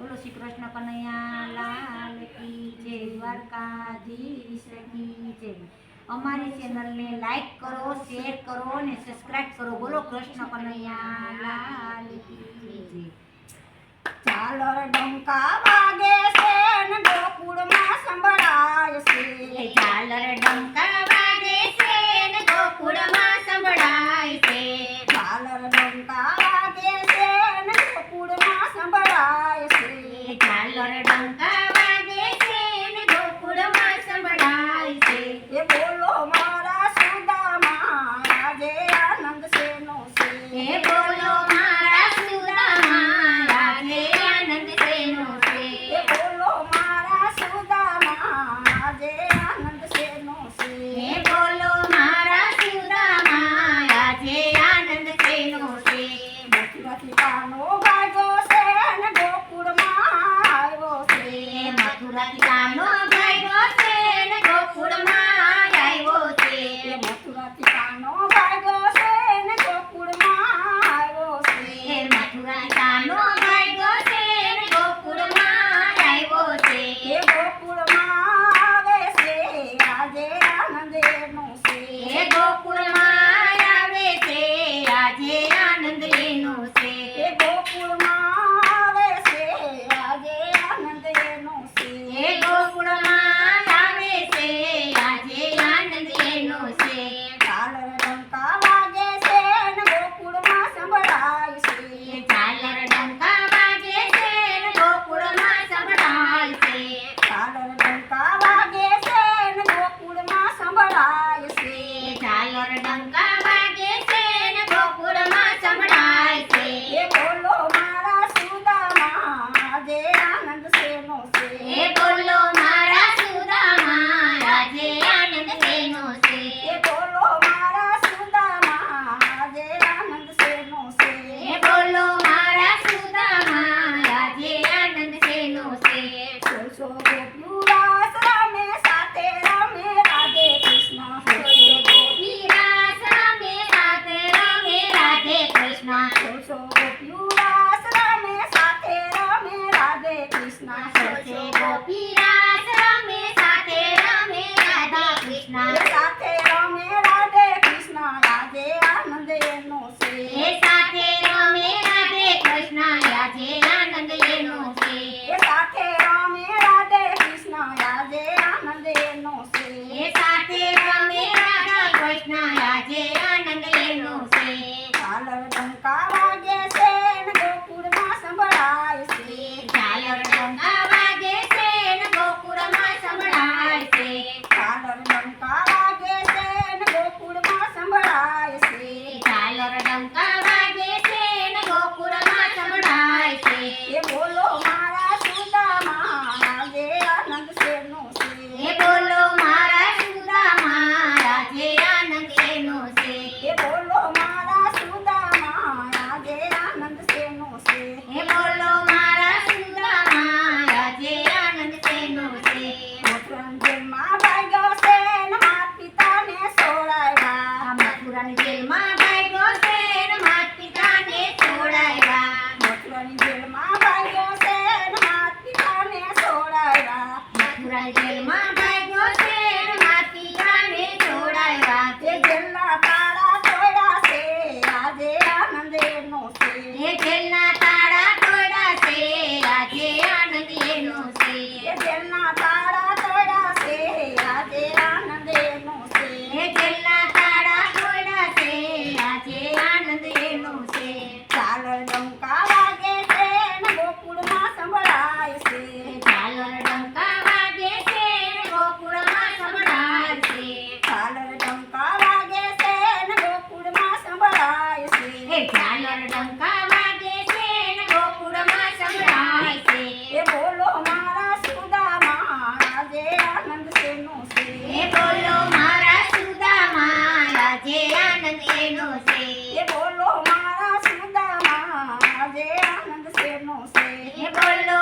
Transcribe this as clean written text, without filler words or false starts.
બોલો શ્રી કૃષ્ણ કનૈયા લાલ કી જય, દ્વારકાધીશ કી જય। અમારી ચેનલને લાઈક કરો, શેર કરો અને સબસ્ક્રાઇબ કરો। બોલો કૃષ્ણ કનૈયા લાલ કી જય। ઝાલર ડંકા વાગે છે ને ગોકુળમાં સંભળાય છે। ઝાલર ડંકા વાગે છે ને ગોકુળમાં સંભળાય છે। ઝાલર ડંકા વાગે છે ને ગોકુળમાં સંભળાય છે। ઝાલર ડંકા વાગે છે ને ગોકુળમાં સંભળાય છે। એ બોલો મારા સુદામા આજે આનંદ શેનો છે। એ બોલો મારા સુદામા આજે આનંદ શેનો છે। એ બોલો મારા સુદામા આજે આનંદ શેનો છે। એ બોલો મારા સુદામા આજે આનંદ શેનો છે। મથુરાથી કાનો ભાગ્યો છે ને ગોકુળમાં આવ્યો છે। મથુરાથી કાનો ભાગ્યો છે ને ગોકુળમાં આવ્યો છે। મથુરાથી કાનો ભાગ્યો છે ને ગોકુળમાં આવ્યો છે। મથુરાથી કાનો ભાગ્યો છે ને ગોકુળમાં આવ્યો છે। એ ગોકુળમાં આવે છે આજે આનંદ એનો છે। એ ગોકુળમાં આવે છે આજે આનંદ એનો છે। એ ગોકુળમાં આવે છે આજે આનંદ એનો છે। એ ગોકુળમાં આવે છે આજે આનંદ એનો છે। ઝાલર ડંકા વાગે છે ને ગોકુળમાં સંભળાય છે। ઝાલર ડંકા વાગે છે ને ગોકુળમાં સંભળાય છે। ઝાલર ડંકા વાગે છે ને ગોકુળમાં સંભળાય છે। ઝાલર ડંકા વાગે છે ને ગોકુળમાં સંભળાય છે। એ બોલો મારા સુદામા આજે આનંદ શેનો છે। એ બોલો મારા સુદામા આજે આનંદ શેનો છે। એ બોલો મારા સુદામા આજે આનંદ શેનો છે। એ બોલો મારા સુદામા આજે આનંદ શેનો છે। સોળસો ગોપીઓ રાસ રમે સાથે રમે રાધે કૃષ્ણ। સોળસો ગોપી રાસ રમે સાથે રમે રાધે કૃષ્ણ। સોળસો ગોપીઓ રાસ રમે સાથે રમે રાધે કૃષ્ણ। સોળસો ગોપી રાસ રમે સાથે રમે રાધા કૃષ્ણ। સાથે રમે રાધે કૃષ્ણ આજે આનંદ એનો છે। એ સાથે રમે રાધે કૃષ્ણ આજે આનંદ એનો છે। એ સાથે રમે રાધે કૃષ્ણ આજે આનંદ એનો છે। એ સાથે રમે રાધા કૃષ્ણ આજે આનંદ એનો છે। ઝાલર ડંકા વાગે છે ને ગોકુળમાં સંભળાય છે। ઝાલર ડંકા વાગે છે ને ગોકુળમાં સંભળાય છે। ઝાલર ડંકા વાગે છે ને ગોકુળમાં સંભળાય છે। ઝાલર ડંકા વાગે છે ને ગોકુળમાં સંભળાય છે। એ બોલો મારા સુદામા આજે આનંદ શેનો છે। એ બોલો મારા સુદામા આજે આનંદ એનો છે। એ બોલો મારા સુદામા આજે આનંદ શેનો છે। એ બોલો મારા સુદામા આજે આનંદ શેનો છે। મથુરામાં ભાગ્યો છે ને માત પિતાને સોળાવ્યા। મથુરાની જેલમાં ભાગ્યો છે ને માત પિતાને છોડાવ્યા। મથુરાની જેલમાં ભાગ્યો છે ને માત પિતાને સોળાવ્યા। મથુરાની જેલમાં ભાગ્યો છે ને માત પિતાને છોડાવ્યા। એ જેલના તાળા તોડ્યા છે આજે આનંદ એનો છે। એ જેલના તાળા તોડ્યા છે આજે આનંદ એનો છે। એ જેલના તાળા તોડ્યા છે આજે આનંદ એનો છે। એ જેલના તાળા તોડ્યા છે આજે આનંદ એનો છે। ઝાલર ડંકા વાગે છે ને ગોકુળમાં સંભળાય છે। ઝાલર ડંકા વાગે છે ને ગોકુળમાં સંભળાય છે। ઝાલર ડંકા વાગે છે ને ગોકુળમાં સંભળાય છે। એ ઝાલર ડંકા વાગે છે ને ગોકુળમાં સંભળાય છે। એ બોલો મારા સુદામા આજે આનંદ શેનો છે। એ બોલો મારા સુદામા આજે આનંદ એનો છે। એ બોલો મારા સુદામા આજે આનંદ શેનો છે। એ બોલો